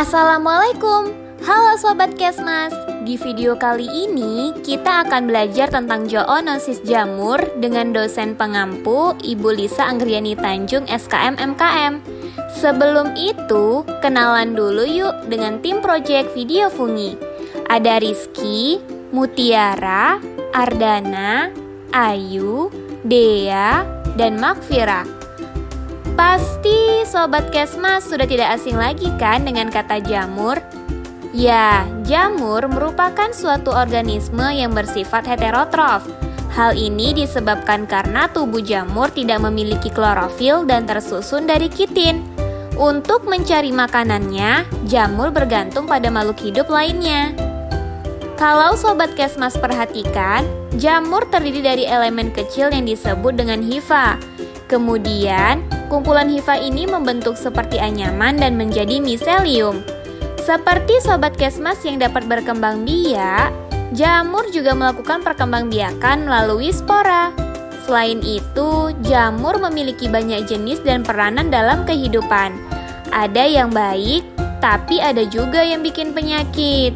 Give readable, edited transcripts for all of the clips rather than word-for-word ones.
Assalamualaikum, halo Sobat Kesmas. Di video kali ini kita akan belajar tentang zoonosis jamur dengan dosen pengampu Ibu Lisa Anggriani Tanjung SKM MKM. Sebelum itu, kenalan dulu yuk dengan tim proyek video Fungi. Ada Rizky, Mutiara, Ardana, Ayu, Dea, dan Makfira. Pasti Sobat Kesmas sudah tidak asing lagi kan dengan kata jamur? Ya, jamur merupakan suatu organisme yang bersifat heterotrof. Hal ini disebabkan karena tubuh jamur tidak memiliki klorofil dan tersusun dari kitin. Untuk mencari makanannya, jamur bergantung pada makhluk hidup lainnya. Kalau Sobat Kesmas perhatikan, jamur terdiri dari elemen kecil yang disebut dengan hifa. Kemudian, kumpulan hifa ini membentuk seperti anyaman dan menjadi miselium. Seperti Sobat Kesmas yang dapat berkembang biak, jamur juga melakukan perkembangbiakan melalui spora. Selain itu, jamur memiliki banyak jenis dan peranan dalam kehidupan. Ada yang baik, tapi ada juga yang bikin penyakit.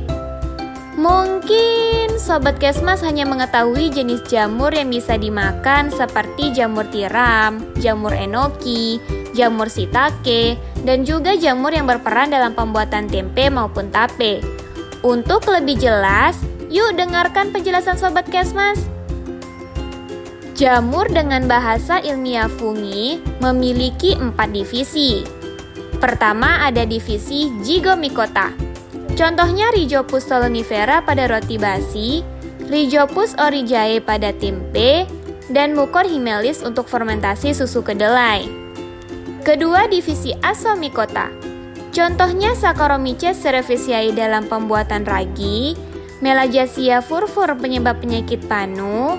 Mungkin Sobat Kesmas hanya mengetahui jenis jamur yang bisa dimakan seperti jamur tiram, jamur enoki, jamur shiitake, dan juga jamur yang berperan dalam pembuatan tempe maupun tape. Untuk lebih jelas, yuk dengarkan penjelasan Sobat Kesmas. Jamur dengan bahasa ilmiah fungi memiliki 4 divisi. Pertama ada divisi Zygomicota. Contohnya Rhizopus stolonifera pada roti basi, Rhizopus oryzae pada tempe, dan Mucor hymelis untuk fermentasi susu kedelai. Kedua divisi Asomicota. Contohnya Saccharomyces cerevisiae dalam pembuatan ragi, Melagacea furfur penyebab penyakit panu,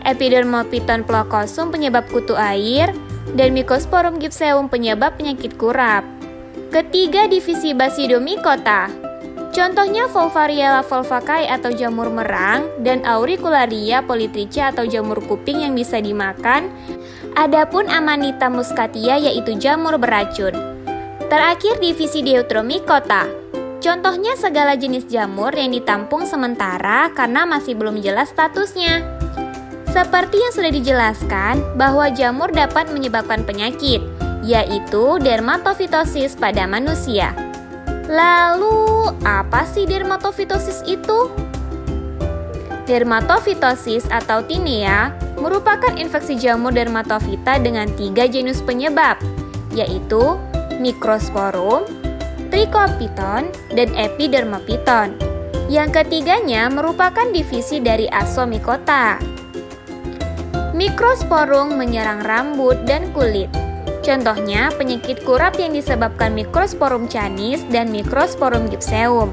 Epidermophyton plocosum penyebab kutu air, dan Mycosporum gypseum penyebab penyakit kurap. Ketiga divisi Basidiomycota. Contohnya Volvariella volvacae atau jamur merang dan Auricularia polytricha atau jamur kuping yang bisa dimakan. Adapun Amanita muscatia yaitu jamur beracun. Terakhir divisi Deuteromycota. Contohnya segala jenis jamur yang ditampung sementara karena masih belum jelas statusnya. Seperti yang sudah dijelaskan bahwa jamur dapat menyebabkan penyakit, yaitu dermatofitosis pada manusia. Lalu, apa sih dermatofitosis itu? Dermatofitosis atau tinea merupakan infeksi jamur dermatofita dengan 3 genus penyebab, yaitu Microsporum, Trichophyton, dan Epidermophyton. Yang ketiganya merupakan divisi dari Asomicota. Microsporum menyerang rambut dan kulit. Contohnya penyakit kurap yang disebabkan Microsporum canis dan Microsporum gypseum.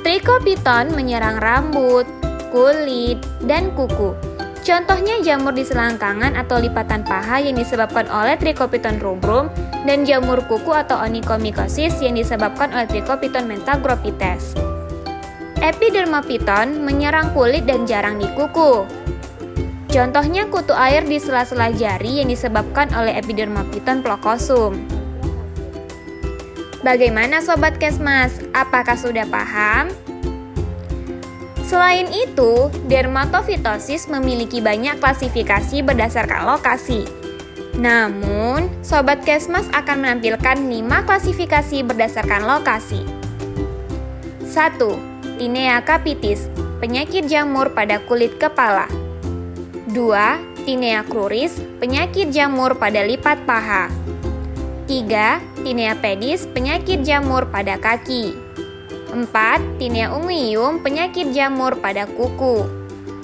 Trichophyton menyerang rambut, kulit, dan kuku. Contohnya jamur di selangkangan atau lipatan paha yang disebabkan oleh Trichophyton rubrum dan jamur kuku atau onychomycosis yang disebabkan oleh Trichophyton mentagrophytes. Epidermophyton menyerang kulit dan jarang di kuku. Contohnya kutu air di sela-sela jari yang disebabkan oleh Epidermophyton plocosum. Bagaimana Sobat Kesmas? Apakah sudah paham? Selain itu, dermatofitosis memiliki banyak klasifikasi berdasarkan lokasi. Namun, Sobat Kesmas akan menampilkan 5 klasifikasi berdasarkan lokasi. 1. Tinea capitis, penyakit jamur pada kulit kepala. 2. Tinea cruris, penyakit jamur pada lipat paha. 3. Tinea pedis, penyakit jamur pada kaki. 4. Tinea unguium, penyakit jamur pada kuku.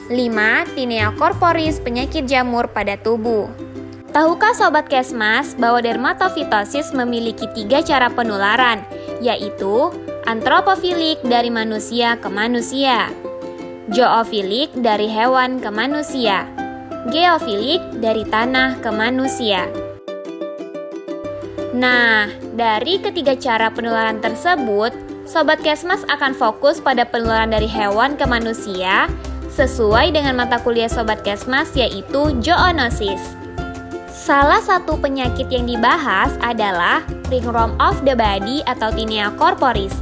5. Tinea corporis, penyakit jamur pada tubuh. Tahukah Sobat Kesmas bahwa dermatofitosis memiliki 3 cara penularan, yaitu antropofilik dari manusia ke manusia, zoofilik dari hewan ke manusia, geofilik dari tanah ke manusia. Nah, dari ketiga cara penularan tersebut, Sobat Kesmas akan fokus pada penularan dari hewan ke manusia sesuai dengan mata kuliah Sobat Kesmas yaitu zoonosis. Salah satu penyakit yang dibahas adalah ringworm of the body atau Tinea corporis.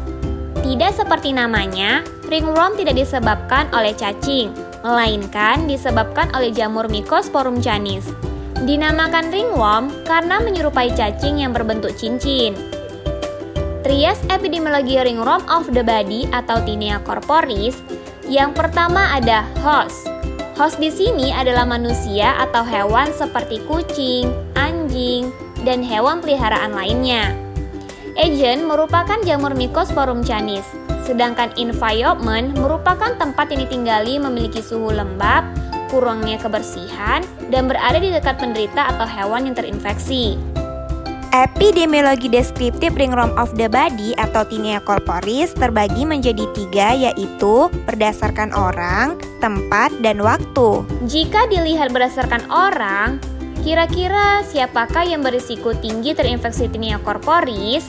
Tidak seperti namanya, ringworm tidak disebabkan oleh cacing, melainkan disebabkan oleh jamur Mycosporum canis. Dinamakan ringworm karena menyerupai cacing yang berbentuk cincin. Trias epidemiologi ringworm of the body atau Tinea corporis. Yang pertama ada host. Host di sini adalah manusia atau hewan seperti kucing, anjing, dan hewan peliharaan lainnya. Agent merupakan jamur Mycosporum canis, sedangkan environment merupakan tempat yang ditinggali memiliki suhu lembab, kurangnya kebersihan, dan berada di dekat penderita atau hewan yang terinfeksi. Epidemiologi deskriptif ringworm of the body atau Tinea corporis terbagi menjadi 3, yaitu berdasarkan orang, tempat, dan waktu. Jika dilihat berdasarkan orang, kira-kira siapakah yang berisiko tinggi terinfeksi Tinea corporis?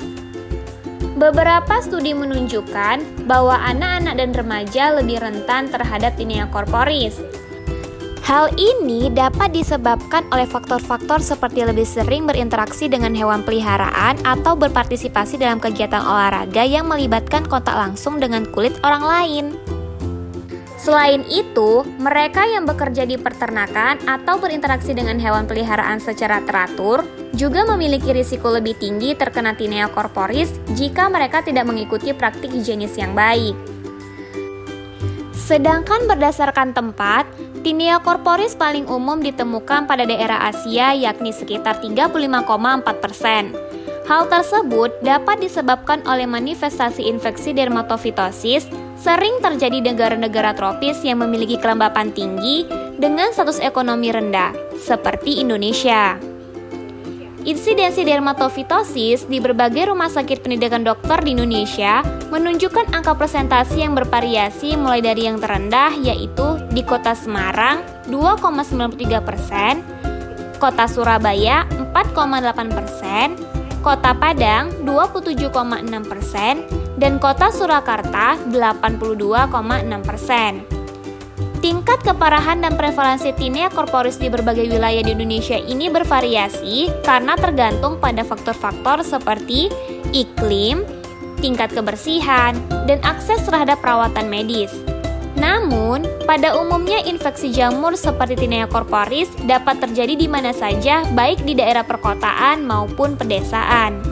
Beberapa studi menunjukkan bahwa anak-anak dan remaja lebih rentan terhadap Tinea corporis. Hal ini dapat disebabkan oleh faktor-faktor seperti lebih sering berinteraksi dengan hewan peliharaan atau berpartisipasi dalam kegiatan olahraga yang melibatkan kontak langsung dengan kulit orang lain. Selain itu, mereka yang bekerja di peternakan atau berinteraksi dengan hewan peliharaan secara teratur juga memiliki risiko lebih tinggi terkena Tinea corporis jika mereka tidak mengikuti praktik higienis yang baik. Sedangkan berdasarkan tempat, Tinea corporis paling umum ditemukan pada daerah Asia yakni sekitar 35,4%. Hal tersebut dapat disebabkan oleh manifestasi infeksi dermatofitosis sering terjadi di negara-negara tropis yang memiliki kelembapan tinggi dengan status ekonomi rendah, seperti Indonesia. Insidensi dermatofitosis di berbagai rumah sakit pendidikan dokter di Indonesia menunjukkan angka persentase yang bervariasi mulai dari yang terendah yaitu di Kota Semarang 2,93%, Kota Surabaya 4,8%, Kota Padang 27,6%, dan Kota Surakarta 82,6%. Tingkat keparahan dan prevalensi Tinea corporis di berbagai wilayah di Indonesia ini bervariasi karena tergantung pada faktor-faktor seperti iklim, tingkat kebersihan, dan akses terhadap perawatan medis. Namun, pada umumnya infeksi jamur seperti Tinea corporis dapat terjadi di mana saja, baik di daerah perkotaan maupun pedesaan.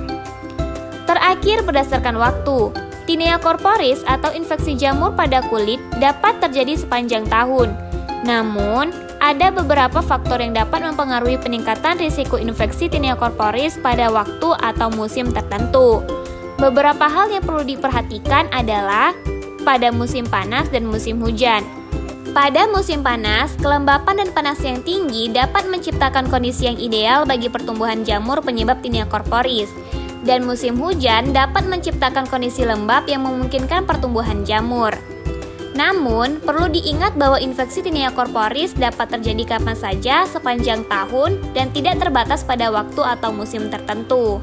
Terakhir, berdasarkan waktu, Tinea corporis atau infeksi jamur pada kulit dapat terjadi sepanjang tahun. Namun, ada beberapa faktor yang dapat mempengaruhi peningkatan risiko infeksi Tinea corporis pada waktu atau musim tertentu. Beberapa hal yang perlu diperhatikan adalah pada musim panas dan musim hujan. Pada musim panas, kelembapan dan panas yang tinggi dapat menciptakan kondisi yang ideal bagi pertumbuhan jamur penyebab Tinea corporis. Dan musim hujan dapat menciptakan kondisi lembab yang memungkinkan pertumbuhan jamur. Namun, perlu diingat bahwa infeksi Tinea corporis dapat terjadi kapan saja sepanjang tahun dan tidak terbatas pada waktu atau musim tertentu.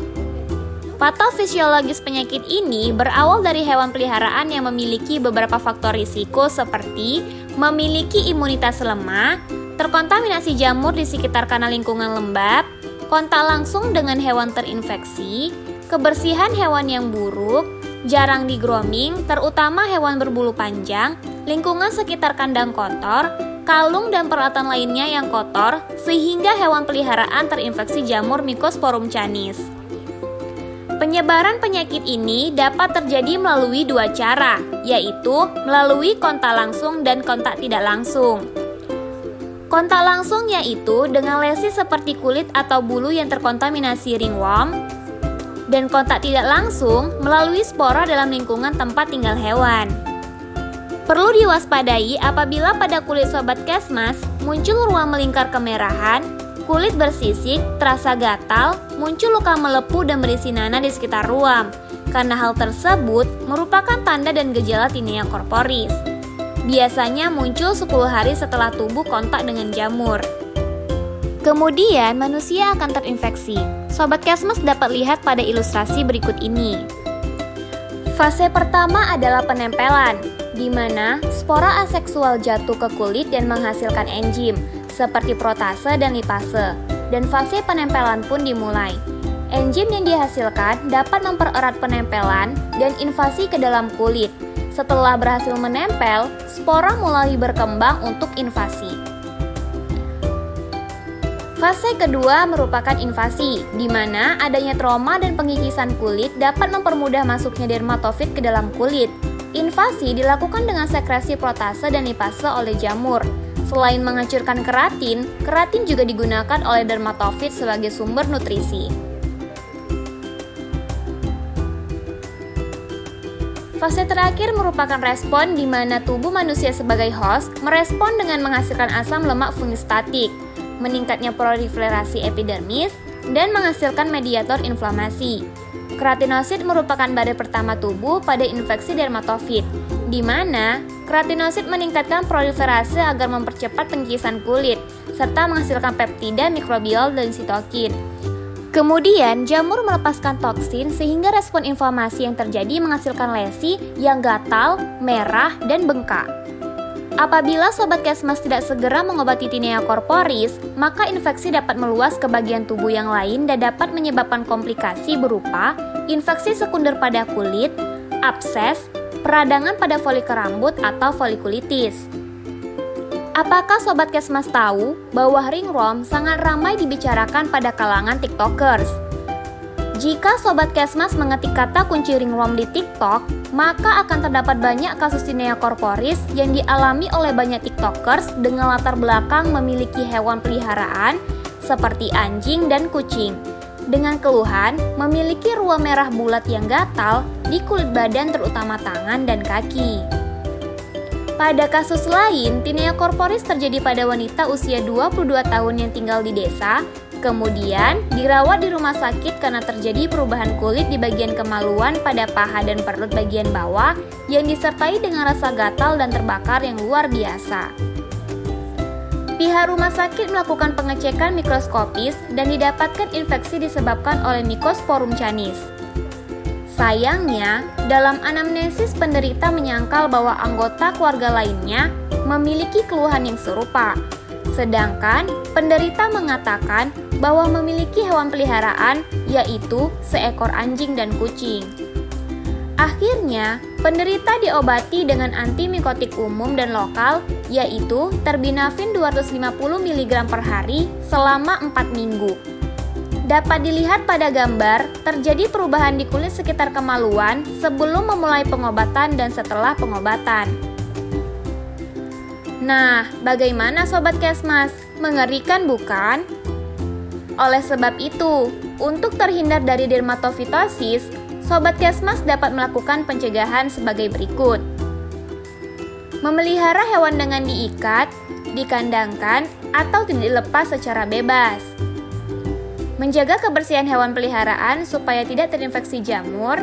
Patofisiologis penyakit ini berawal dari hewan peliharaan yang memiliki beberapa faktor risiko seperti memiliki imunitas lemah, terkontaminasi jamur di sekitar kanal lingkungan lembab, kontak langsung dengan hewan terinfeksi, kebersihan hewan yang buruk, jarang di grooming, terutama hewan berbulu panjang, lingkungan sekitar kandang kotor, kalung dan peralatan lainnya yang kotor, sehingga hewan peliharaan terinfeksi jamur Mycosporum canis. Penyebaran penyakit ini dapat terjadi melalui 2 cara, yaitu melalui kontak langsung dan kontak tidak langsung. Kontak langsung yaitu dengan lesi seperti kulit atau bulu yang terkontaminasi ringworm, dan kontak tidak langsung melalui spora dalam lingkungan tempat tinggal hewan. Perlu diwaspadai apabila pada kulit Sobat Kesmas muncul ruam melingkar kemerahan, kulit bersisik, terasa gatal, muncul luka melepuh dan berisi nanah di sekitar ruam, karena hal tersebut merupakan tanda dan gejala Tinea corporis. Biasanya muncul 10 hari setelah tubuh kontak dengan jamur. Kemudian manusia akan terinfeksi. Sobat Kesmas dapat lihat pada ilustrasi berikut ini. Fase pertama adalah penempelan, di mana spora aseksual jatuh ke kulit dan menghasilkan enzim, seperti protase dan lipase. dan fase penempelan pun dimulai. Enzim yang dihasilkan dapat mempererat penempelan dan invasi ke dalam kulit. Setelah berhasil menempel, spora mulai berkembang untuk invasi. Fase kedua merupakan invasi, di mana adanya trauma dan pengikisan kulit dapat mempermudah masuknya dermatofit ke dalam kulit. Invasi dilakukan dengan sekresi protase dan lipase oleh jamur. Selain menghancurkan keratin, keratin juga digunakan oleh dermatofit sebagai sumber nutrisi. Fase terakhir merupakan respon di mana tubuh manusia sebagai host merespon dengan menghasilkan asam lemak fungistatik, meningkatnya proliferasi epidermis, dan menghasilkan mediator inflamasi. Keratinosit merupakan badai pertama tubuh pada infeksi dermatofit, di mana keratinosit meningkatkan proliferase agar mempercepat pengkisan kulit, serta menghasilkan peptida, mikrobial, dan sitokin. Kemudian, jamur melepaskan toksin sehingga respon inflamasi yang terjadi menghasilkan lesi yang gatal, merah, dan bengkak. Apabila Sobat Kesmas tidak segera mengobati Tinea corporis, maka infeksi dapat meluas ke bagian tubuh yang lain dan dapat menyebabkan komplikasi berupa infeksi sekunder pada kulit, abses, peradangan pada folikel rambut atau folikulitis. Apakah Sobat Kesmas tahu bahwa ringworm sangat ramai dibicarakan pada kalangan TikTokers? Jika Sobat Kesmas mengetik kata kunci ringworm di TikTok, maka akan terdapat banyak kasus Tinea corporis yang dialami oleh banyak TikTokers dengan latar belakang memiliki hewan peliharaan seperti anjing dan kucing, dengan keluhan memiliki ruam merah bulat yang gatal di kulit badan terutama tangan dan kaki. Pada kasus lain, Tinea corporis terjadi pada wanita usia 22 tahun yang tinggal di desa, kemudian dirawat di rumah sakit karena terjadi perubahan kulit di bagian kemaluan pada paha dan perut bagian bawah yang disertai dengan rasa gatal dan terbakar yang luar biasa. Pihak rumah sakit melakukan pengecekan mikroskopis dan didapatkan infeksi disebabkan oleh Mycosporum canis. Sayangnya, dalam anamnesis penderita menyangkal bahwa anggota keluarga lainnya memiliki keluhan yang serupa. Sedangkan penderita mengatakan bahwa memiliki hewan peliharaan, yaitu seekor anjing dan kucing. Akhirnya, penderita diobati dengan antimikotik umum dan lokal, yaitu terbinafin 250 mg per hari selama 4 minggu. Dapat dilihat pada gambar, terjadi perubahan di kulit sekitar kemaluan sebelum memulai pengobatan dan setelah pengobatan. Nah, bagaimana Sobat Kesmas? Mengerikan bukan? Oleh sebab itu, untuk terhindar dari dermatofitosis, Sobat Kesmas dapat melakukan pencegahan sebagai berikut. Memelihara hewan dengan diikat, dikandangkan, atau tidak dilepas secara bebas. Menjaga kebersihan hewan peliharaan supaya tidak terinfeksi jamur,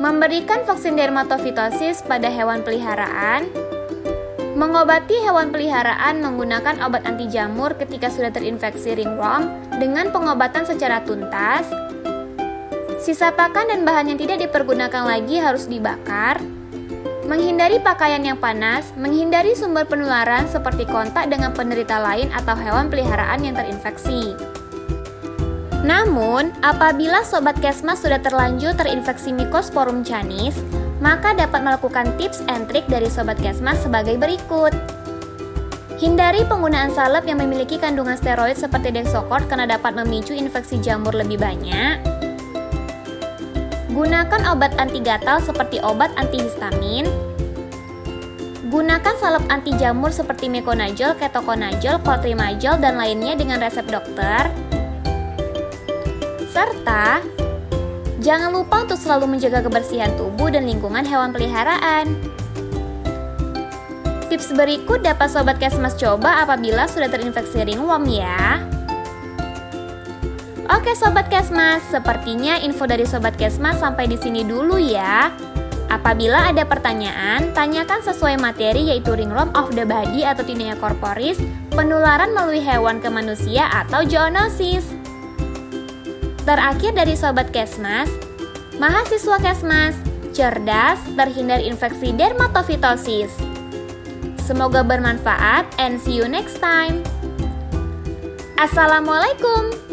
memberikan vaksin dermatofitosis pada hewan peliharaan, mengobati hewan peliharaan menggunakan obat anti jamur ketika sudah terinfeksi ringworm dengan pengobatan secara tuntas, sisa pakan dan bahan yang tidak dipergunakan lagi harus dibakar, menghindari pakaian yang panas, menghindari sumber penularan seperti kontak dengan penderita lain atau hewan peliharaan yang terinfeksi. Namun, apabila Sobat Kesmas sudah terlanjur terinfeksi Mycosporum canis, maka dapat melakukan tips and trik dari Sobat Kesmas sebagai berikut. Hindari penggunaan salep yang memiliki kandungan steroid seperti Dexocort karena dapat memicu infeksi jamur lebih banyak. Gunakan obat anti gatal seperti obat antihistamin. Gunakan salep anti jamur seperti Meconazole, Ketoconazole, Clotrimazole, dan lainnya dengan resep dokter. Serta, jangan lupa untuk selalu menjaga kebersihan tubuh dan lingkungan hewan peliharaan. Tips berikut dapat Sobat Kesmas coba apabila sudah terinfeksi ringworm ya. Oke Sobat Kesmas, sepertinya info dari Sobat Kesmas sampai di sini dulu ya. Apabila ada pertanyaan, tanyakan sesuai materi yaitu ringworm of the body atau Tinea corporis, penularan melalui hewan ke manusia atau zoonosis. Terakhir dari Sobat Kesmas, mahasiswa Kesmas, cerdas, terhindar infeksi dermatofitosis. Semoga bermanfaat and see you next time. Assalamualaikum.